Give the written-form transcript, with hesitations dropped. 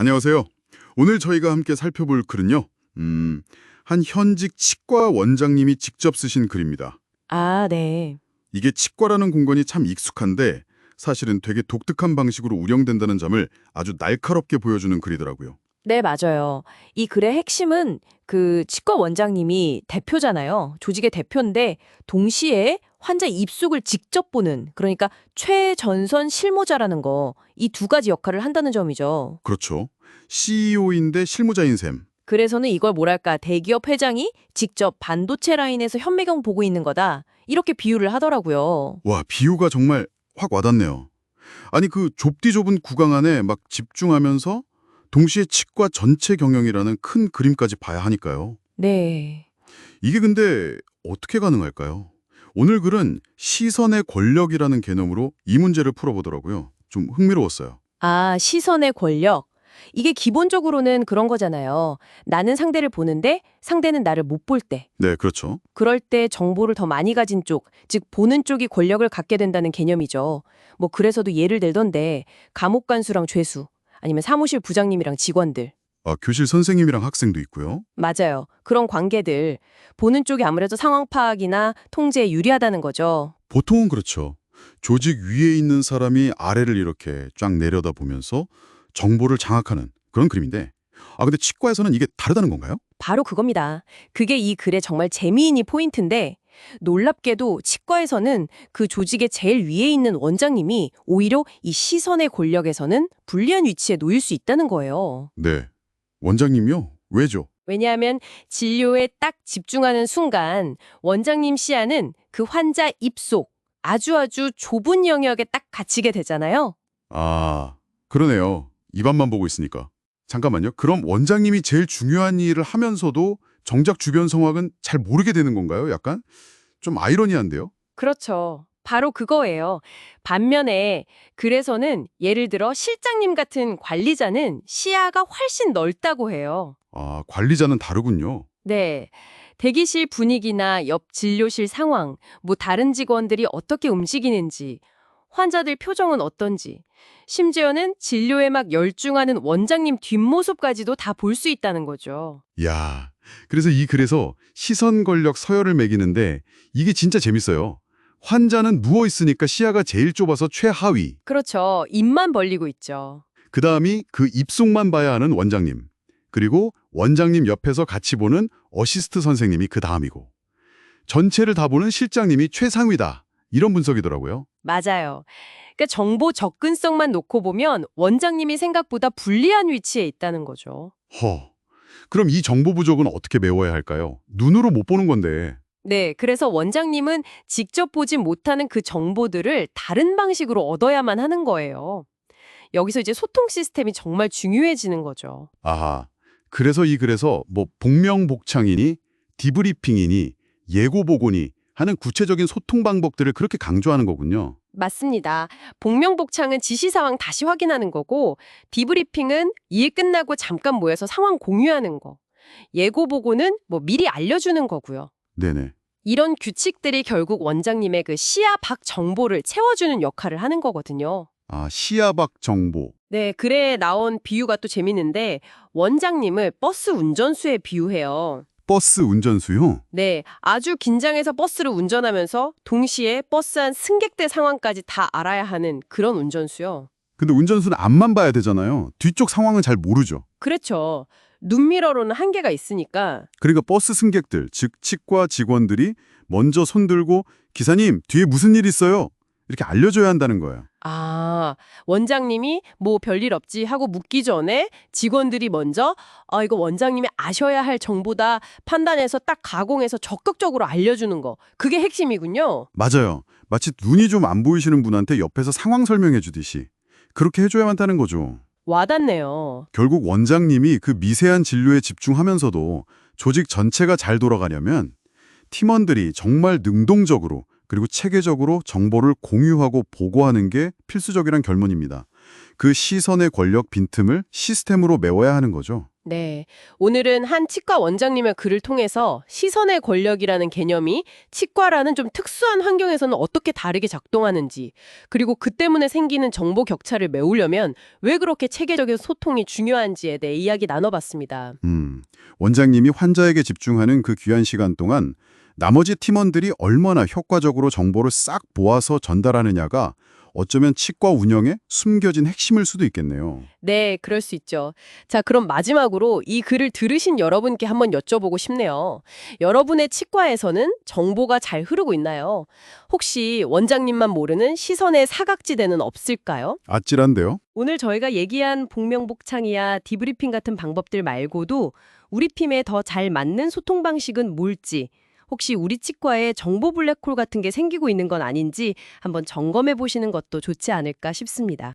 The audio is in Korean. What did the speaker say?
안녕하세요. 오늘 저희가 함께 살펴볼 글은요. 한 현직 치과 원장님이 직접 쓰신 글입니다. 아, 네. 이게 치과라는 공간이 참 익숙한데 사실은 되게 독특한 방식으로 운영된다는 점을 아주 날카롭게 보여주는 글이더라고요. 네, 맞아요. 이 글의 핵심은 그 치과 원장님이 대표잖아요. 조직의 대표인데 동시에 환자 입속을 직접 보는, 그러니까 최전선 실무자라는 거, 이 두 가지 역할을 한다는 점이죠. 그렇죠. CEO인데 실무자인 셈. 그래서는 이걸 뭐랄까, 대기업 회장이 직접 반도체 라인에서 현미경 보고 있는 거다. 이렇게 비유를 하더라고요. 와, 비유가 정말 확 와닿네요. 아니 그 좁디 좁은 구강 안에 막 집중하면서 동시에 치과 전체 경영이라는 큰 그림까지 봐야 하니까요. 네. 이게 근데 어떻게 가능할까요? 오늘 글은 시선의 권력이라는 개념으로 이 문제를 풀어보더라고요. 좀 흥미로웠어요. 아, 시선의 권력. 이게 기본적으로는 그런 거잖아요. 나는 상대를 보는데 상대는 나를 못 볼 때. 네, 그렇죠. 그럴 때 정보를 더 많이 가진 쪽, 즉 보는 쪽이 권력을 갖게 된다는 개념이죠. 뭐 그래서도 예를 들던데 감옥 간수랑 죄수, 아니면 사무실 부장님이랑 직원들. 아, 교실 선생님이랑 학생도 있고요. 맞아요. 그런 관계들. 보는 쪽이 아무래도 상황 파악이나 통제에 유리하다는 거죠. 보통은 그렇죠. 조직 위에 있는 사람이 아래를 이렇게 쫙 내려다보면서 정보를 장악하는 그런 그림인데 근데 치과에서는 이게 다르다는 건가요? 바로 그겁니다. 그게 이 글의 정말 재미있는 포인트인데 놀랍게도 치과에서는 그 조직의 제일 위에 있는 원장님이 오히려 이 시선의 권력에서는 불리한 위치에 놓일 수 있다는 거예요. 네. 원장님요? 왜죠? 왜냐하면 진료에 딱 집중하는 순간 원장님 시야는 그 환자 입속, 아주 좁은 영역에 딱 갇히게 되잖아요. 아, 그러네요. 입안만 보고 있으니까. 잠깐만요. 그럼 원장님이 제일 중요한 일을 하면서도 정작 주변 상황은 잘 모르게 되는 건가요? 약간? 좀 아이러니한데요? 그렇죠. 바로 그거예요. 반면에 그래서는 예를 들어 실장님 같은 관리자는 시야가 훨씬 넓다고 해요. 아, 관리자는 다르군요. 네. 대기실 분위기나 옆 진료실 상황, 뭐 다른 직원들이 어떻게 움직이는지, 환자들 표정은 어떤지, 심지어는 진료에 막 열중하는 원장님 뒷모습까지도 다 볼 수 있다는 거죠. 야, 그래서 이 글에서 시선 권력 서열을 매기는데 이게 진짜 재밌어요. 환자는 누워 있으니까 시야가 제일 좁아서 최하위. 그렇죠. 입만 벌리고 있죠. 그다음이 그 입속만 봐야 하는 원장님. 그리고 원장님 옆에서 같이 보는 어시스트 선생님이 그 다음이고. 전체를 다 보는 실장님이 최상위다. 이런 분석이더라고요. 맞아요. 그러니까 정보 접근성만 놓고 보면 원장님이 생각보다 불리한 위치에 있다는 거죠. 그럼 이 정보 부족은 어떻게 메워야 할까요? 눈으로 못 보는 건데. 네, 그래서 원장님은 직접 보지 못하는 그 정보들을 다른 방식으로 얻어야만 하는 거예요. 여기서 이제 소통 시스템이 정말 중요해지는 거죠. 아하. 그래서 이 글에서 뭐 복명복창이니 디브리핑이니 예고보고니 하는 구체적인 소통 방법들을 그렇게 강조하는 거군요. 맞습니다. 복명복창은 지시 사항 다시 확인하는 거고, 디브리핑은 일 끝나고 잠깐 모여서 상황 공유하는 거. 예고 보고는 뭐 미리 알려주는 거고요. 네네. 이런 규칙들이 결국 원장님의 그 시야 밖 정보를 채워주는 역할을 하는 거거든요. 아, 시야 밖 정보. 네, 글에 나온 비유가 또 재밌는데 원장님을 버스 운전수에 비유해요. 버스 운전수요? 네, 아주 긴장해서 버스를 운전하면서 동시에 버스 안 승객들 상황까지 다 알아야 하는 그런 운전수요. 근데 운전수는 앞만 봐야 되잖아요. 뒤쪽 상황은 잘 모르죠. 그렇죠. 눈미러로는 한계가 있으니까. 그러니까 버스 승객들, 즉 치과 직원들이 먼저 손들고 기사님, 뒤에 무슨 일 있어요? 이렇게 알려줘야 한다는 거예요. 아, 원장님이 뭐 별일 없지 하고 묻기 전에 직원들이 먼저 이거 원장님이 아셔야 할 정보다 판단해서 딱 가공해서 적극적으로 알려주는 거. 그게 핵심이군요. 맞아요. 마치 눈이 좀 안 보이시는 분한테 옆에서 상황 설명해 주듯이 그렇게 해줘야 한다는 거죠. 와닿네요. 결국 원장님이 그 미세한 진료에 집중하면서도 조직 전체가 잘 돌아가려면 팀원들이 정말 능동적으로 그리고 체계적으로 정보를 공유하고 보고하는 게 필수적이란 결론입니다. 그 시선의 권력 빈틈을 시스템으로 메워야 하는 거죠. 네. 오늘은 한 치과 원장님의 글을 통해서 시선의 권력이라는 개념이 치과라는 좀 특수한 환경에서는 어떻게 다르게 작동하는지, 그리고 그 때문에 생기는 정보 격차를 메우려면 왜 그렇게 체계적인 소통이 중요한지에 대해 이야기 나눠봤습니다. 원장님이 환자에게 집중하는 그 귀한 시간 동안 나머지 팀원들이 얼마나 효과적으로 정보를 싹 모아서 전달하느냐가 어쩌면 치과 운영의 숨겨진 핵심일 수도 있겠네요. 네, 그럴 수 있죠. 자, 그럼 마지막으로 이 글을 들으신 여러분께 한번 여쭤보고 싶네요. 여러분의 치과에서는 정보가 잘 흐르고 있나요? 혹시 원장님만 모르는 시선의 사각지대는 없을까요? 아찔한데요? 오늘 저희가 얘기한 복명복창이야 디브리핑 같은 방법들 말고도 우리 팀에 더 잘 맞는 소통 방식은 뭘지, 혹시 우리 치과에 정보 블랙홀 같은 게 생기고 있는 건 아닌지 한번 점검해 보시는 것도 좋지 않을까 싶습니다.